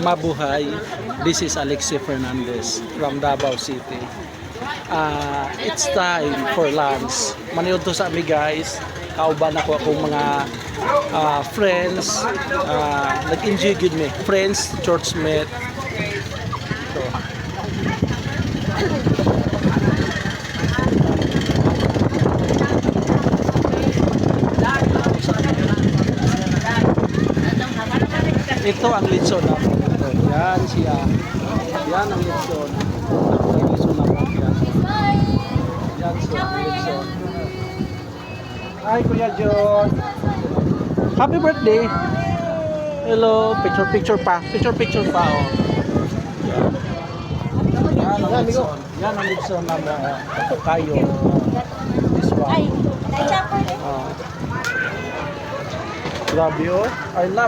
Mabuhay. This is Alexi Fernandez from Davao City. It's time for lunch. Maniod to sa ami guys. Kauban ako akong mga friends. Nag-enjoy good me. Friends, churchmate. Ito. Ito ang litson namin. Yan siya. Yan ang litson. Ang litson naman yan. Yan siya ang litson. Hi Kuya John. Happy birthday. Hello. Picture pa. Picture pa. Oh. Yan ang litson. Yan ang litson namin. Tayo. This one. Grabe oh. I love